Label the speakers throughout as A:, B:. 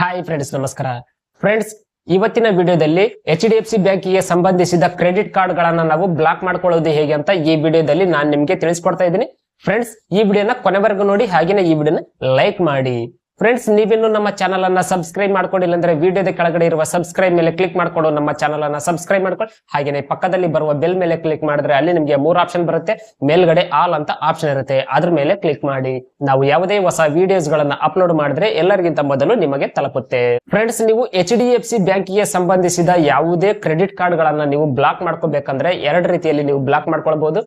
A: Hi friends, ನಮಸ್ಕಾರ friends. ಇವತ್ತಿನ ವಿಡಿಯೋದಲ್ಲಿ HDFC ಬ್ಯಾಂಕಿಗೆ ಸಂಬಂಧಿಸಿದ ಕ್ರೆಡಿಟ್ ಕಾರ್ಡ್ ಗಳನ್ನ ನಾವು ಬ್ಲಾಕ್ ಮಾಡ್ಕೊಳ್ಳೋದು ಹೇಗೆ ಅಂತ ಈ ವಿಡಿಯೋದಲ್ಲಿ ನಾನು ನಿಮಗೆ ತಿಳಿಸ್ಕೊಡ್ತಾ ಇದ್ದೀನಿ. ಫ್ರೆಂಡ್ಸ್, ಈ ವಿಡಿಯೋನ ಕೊನೆವರೆಗೂ ನೋಡಿ, ಹಾಗೇನೇ ಈ ವಿಡಿಯೋನ ಲೈಕ್ ಮಾಡಿ. ಫ್ರೆಂಡ್ಸ್, ನೀವಿನ್ನು ನಮ್ಮ ಚಾನಲ್ ಅನ್ನ ಸಬ್ಸ್ಕ್ರೈಬ್ ಮಾಡ್ಕೊಂಡಿಲ್ಲ ಅಂದ್ರೆ ವಿಡಿಯೋದ ಕೆಳಗಡೆ ಇರುವ ಸಬ್ಸ್ಕ್ರೈಬ್ ಮೇಲೆ ಕ್ಲಿಕ್ ಮಾಡ್ಕೊಂಡು ನಮ್ಮ ಚಾನಲ್ ಅನ್ನ ಸಬ್ಸ್ಕ್ರೈಬ್ ಮಾಡ್ಕೊಳ್ಳಿ. ಹಾಗೇನೆ ಪಕ್ಕದಲ್ಲಿ ಬರುವ ಬೆಲ್ ಮೇಲೆ ಕ್ಲಿಕ್ ಮಾಡಿದ್ರೆ ಅಲ್ಲಿ ನಿಮಗೆ 3 ಆಪ್ಷನ್ ಬರುತ್ತೆ. ಮೇಲ್ಗಡೆ ಆಲ್ ಅಂತ ಆಪ್ಷನ್ ಇರುತ್ತೆ, ಅದ್ರ ಮೇಲೆ ಕ್ಲಿಕ್ ಮಾಡಿ. ನಾವು ಯಾವುದೇ ಹೊಸ ವಿಡಿಯೋಸ್ ಗಳನ್ನ ಅಪ್ಲೋಡ್ ಮಾಡಿದ್ರೆ ಎಲ್ಲರಿಗಿಂತ ಮೊದಲು ನಿಮಗೆ ತಲುಪುತ್ತೆ. ಫ್ರೆಂಡ್ಸ್, ನೀವು HDFC ಬ್ಯಾಂಕಿಗೆ ಸಂಬಂಧಿಸಿದ ಯಾವುದೇ ಕ್ರೆಡಿಟ್ ಕಾರ್ಡ್ ಗಳನ್ನ ನೀವು ಬ್ಲಾಕ್ ಮಾಡ್ಕೋಬೇಕಂದ್ರೆ 2 ರೀತಿಯಲ್ಲಿ ನೀವು ಬ್ಲಾಕ್ ಮಾಡ್ಕೊಳ್ಬಹುದು.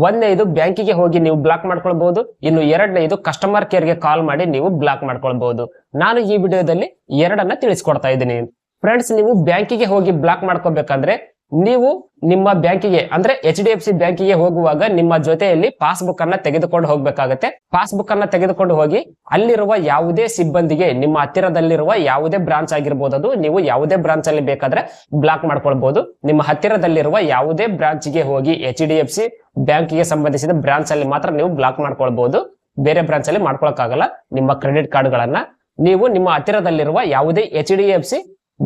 A: ಒಂದನೇದು ಬ್ಯಾಂಕಿಗೆ ಹೋಗಿ ನೀವು ಬ್ಲಾಕ್ ಮಾಡ್ಕೊಳ್ಬಹುದು, ಇನ್ನು ಎರಡನೇದು ಕಸ್ಟಮರ್ ಕೇರ್ ಗೆ ಕಾಲ್ ಮಾಡಿ ನೀವು ಬ್ಲಾಕ್ ಮಾಡ್ಕೊಳ್ಬಹುದು. ನಾನು ಈ ವಿಡಿಯೋದಲ್ಲಿ ಎರಡನ್ನ ತಿಳಿಸ್ಕೊಡ್ತಾ ಇದ್ದೀನಿ. ಫ್ರೆಂಡ್ಸ್, ನೀವು ಬ್ಯಾಂಕಿಗೆ ಹೋಗಿ ಬ್ಲಾಕ್ ಮಾಡ್ಕೋಬೇಕಂದ್ರೆ ನೀವು ನಿಮ್ಮ ಬ್ಯಾಂಕಿಗೆ ಅಂದ್ರೆ HDFC ಬ್ಯಾಂಕಿಗೆ ಹೋಗುವಾಗ ನಿಮ್ಮ ಜೊತೆಯಲ್ಲಿ ಪಾಸ್ಬುಕ್ ಅನ್ನ ತೆಗೆದುಕೊಂಡು ಹೋಗ್ಬೇಕಾಗತ್ತೆ. ಪಾಸ್ಬುಕ್ ಅನ್ನ ತೆಗೆದುಕೊಂಡು ಹೋಗಿ ಅಲ್ಲಿರುವ ಯಾವುದೇ ಸಿಬ್ಬಂದಿಗೆ, ನಿಮ್ಮ ಹತ್ತಿರದಲ್ಲಿರುವ ಯಾವುದೇ ಬ್ರಾಂಚ್ ಆಗಿರ್ಬೋದು, ಅದು ನೀವು ಯಾವುದೇ ಬ್ರಾಂಚ್ ಅಲ್ಲಿ ಬೇಕಾದ್ರೆ ಬ್ಲಾಕ್ ಮಾಡ್ಕೊಳ್ಬಹುದು. ನಿಮ್ಮ ಹತ್ತಿರದಲ್ಲಿರುವ ಯಾವುದೇ ಬ್ರಾಂಚ್ ಗೆ ಹೋಗಿ HDFC ಬ್ಯಾಂಕಿಗೆ ಸಂಬಂಧಿಸಿದ ಬ್ರಾಂಚ್ ಅಲ್ಲಿ ಮಾತ್ರ ನೀವು ಬ್ಲಾಕ್ ಮಾಡ್ಕೊಳ್ಬಹುದು. ಬೇರೆ ಬ್ರಾಂಚ್ ಅಲ್ಲಿ ಮಾಡ್ಕೊಳಕ್ಕಾಗಲ್ಲ. ನಿಮ್ಮ ಕ್ರೆಡಿಟ್ ಕಾರ್ಡ್ ಗಳನ್ನ ನೀವು ನಿಮ್ಮ ಹತ್ತಿರದಲ್ಲಿರುವ ಯಾವುದೇ HDFC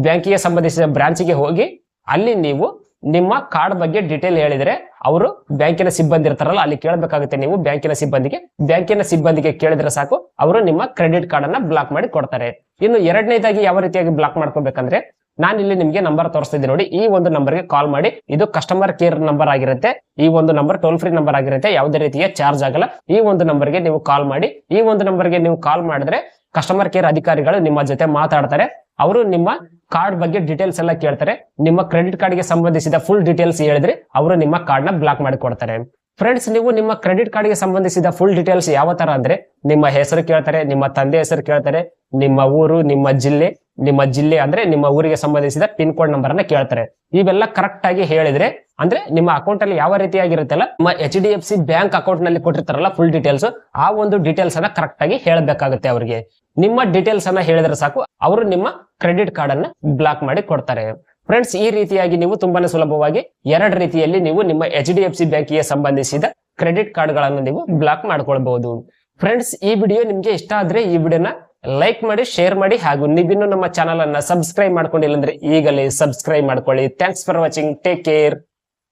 A: ಬ್ಯಾಂಕಿಗೆ ಸಂಬಂಧಿಸಿದ ಬ್ರಾಂಚ್ಗೆ ಹೋಗಿ ಅಲ್ಲಿ ನೀವು ನಿಮ್ಮ ಕಾರ್ಡ್ ಬಗ್ಗೆ ಡೀಟೇಲ್ ಹೇಳಿದ್ರೆ ಅವರು ಬ್ಯಾಂಕಿನ ಸಿಬ್ಬಂದಿ ಇರ್ತಾರಲ್ಲ, ಅಲ್ಲಿ ಕೇಳಬೇಕಾಗುತ್ತೆ. ನೀವು ಬ್ಯಾಂಕಿನ ಸಿಬ್ಬಂದಿಗೆ ಕೇಳಿದ್ರೆ ಸಾಕು, ಅವರು ನಿಮ್ಮ ಕ್ರೆಡಿಟ್ ಕಾರ್ಡ್ ಅನ್ನ ಬ್ಲಾಕ್ ಮಾಡಿ ಕೊಡ್ತಾರೆ. ಇನ್ನು ಎರಡನೇದಾಗಿ ಯಾವ ರೀತಿಯಾಗಿ ಬ್ಲಾಕ್ ಮಾಡ್ಕೋಬೇಕಂದ್ರೆ, ನಾನು ಇಲ್ಲಿ ನಿಮ್ಗೆ ನಂಬರ್ ತೋರಿಸ್ತಿದ್ದೀನಿ ನೋಡಿ. ಈ ಒಂದು ನಂಬರ್ಗೆ ಕಾಲ್ ಮಾಡಿ. ಇದು ಕಸ್ಟಮರ್ ಕೇರ್ ನಂಬರ್ ಆಗಿರುತ್ತೆ. ಈ ಒಂದು ನಂಬರ್ ಟೋಲ್ ಫ್ರೀ ನಂಬರ್ ಆಗಿರುತ್ತೆ, ಯಾವುದೇ ರೀತಿಯ ಚಾರ್ಜ್ ಆಗಲ್ಲ. ಈ ಒಂದು ನಂಬರ್ಗೆ ನೀವು ಕಾಲ್ ಮಾಡಿ. ಈ ಒಂದು ನಂಬರ್ಗೆ ನೀವು ಕಾಲ್ ಮಾಡಿದ್ರೆ ಕಸ್ಟಮರ್ ಕೇರ್ ಅಧಿಕಾರಿಗಳು ನಿಮ್ಮ ಜೊತೆ ಮಾತಾಡ್ತಾರೆ. ಅವರು ನಿಮ್ಮ ಕಾರ್ಡ್ ಬಗ್ಗೆ ಡೀಟೇಲ್ಸ್ ಎಲ್ಲ ಕೇಳ್ತಾರೆ. ನಿಮ್ಮ ಕ್ರೆಡಿಟ್ ಕಾರ್ಡ್ ಗೆ ಸಂಬಂಧಿಸಿದ ಫುಲ್ ಡೀಟೇಲ್ಸ್ ಹೇಳಿದ್ರೆ ಅವರು ನಿಮ್ಮ ಕಾರ್ಡ್ ನ ಬ್ಲಾಕ್ ಮಾಡಿ ಕೊಡ್ತಾರೆ. ಫ್ರೆಂಡ್ಸ್, ನೀವು ನಿಮ್ಮ ಕ್ರೆಡಿಟ್ ಕಾರ್ಡ್ ಗೆ ಸಂಬಂಧಿಸಿದ ಫುಲ್ ಡೀಟೇಲ್ಸ್ ಯಾವ ತರ ಅಂದ್ರೆ, ನಿಮ್ಮ ಹೆಸರು ಕೇಳ್ತಾರೆ, ನಿಮ್ಮ ತಂದೆ ಹೆಸರು ಕೇಳ್ತಾರೆ, ನಿಮ್ಮ ಊರು, ನಿಮ್ಮ ಜಿಲ್ಲೆ ಅಂದ್ರೆ ನಿಮ್ಮ ಊರಿಗೆ ಸಂಬಂಧಿಸಿದ ಪಿನ್ ಕೋಡ್ ನಂಬರ್ ಅನ್ನ ಕೇಳ್ತಾರೆ. ಇವೆಲ್ಲ ಕರೆಕ್ಟ್ ಆಗಿ ಹೇಳಿದ್ರೆ, ಅಂದ್ರೆ ನಿಮ್ಮ ಅಕೌಂಟ್ ಅಲ್ಲಿ ಯಾವ ರೀತಿಯಾಗಿರುತ್ತಲ್ಲ, ನಿಮ್ಮ HDFC ಬ್ಯಾಂಕ್ ಅಕೌಂಟ್ ನಲ್ಲಿ ಕೊಟ್ಟಿರ್ತಾರಲ್ಲ ಫುಲ್ ಡೀಟೇಲ್ಸ್, ಆ ಒಂದು ಡೀಟೇಲ್ಸ್ ಅನ್ನ ಕರೆಕ್ಟ್ ಆಗಿ ಹೇಳಬೇಕಾಗುತ್ತೆ ಅವರಿಗೆ. ನಿಮ್ಮ ಡೀಟೇಲ್ಸ್ ಅನ್ನ ಹೇಳಿದ್ರೆ ಸಾಕು, ಅವರು ನಿಮ್ಮ ಕ್ರೆಡಿಟ್ ಕಾರ್ಡ್ ಅನ್ನ ಬ್ಲಾಕ್ ಮಾಡಿ ಕೊಡ್ತಾರೆ. ಫ್ರೆಂಡ್ಸ್, ಈ ರೀತಿಯಾಗಿ ನೀವು ತುಂಬಾನೇ ಸುಲಭವಾಗಿ 2 ರೀತಿಯಲ್ಲಿ ನೀವು ನಿಮ್ಮ HDFC ಬ್ಯಾಂಕಿಗೆ ಸಂಬಂಧಿಸಿದ ಕ್ರೆಡಿಟ್ ಕಾರ್ಡ್ ಗಳನ್ನು ನೀವು ಬ್ಲಾಕ್ ಮಾಡ್ಕೊಳ್ಬಹುದು. ಫ್ರೆಂಡ್ಸ್, ಈ ವಿಡಿಯೋ ನಿಮ್ಗೆ ಇಷ್ಟ ಆದ್ರೆ ಈ ವಿಡಿಯೋನ ಲೈಕ್ ಮಾಡಿ, ಶೇರ್ ಮಾಡಿ, ಹಾಗೂ ನೀವಿನ್ನು ನಮ್ಮ ಚಾನಲ್ ಅನ್ನ ಸಬ್ಸ್ಕ್ರೈಬ್ ಮಾಡ್ಕೊಂಡಿಲ್ಲ ಅಂದ್ರೆ ಈಗಲೇ ಸಬ್ಸ್ಕ್ರೈಬ್ ಮಾಡ್ಕೊಳ್ಳಿ. Thanks for watching. Take care.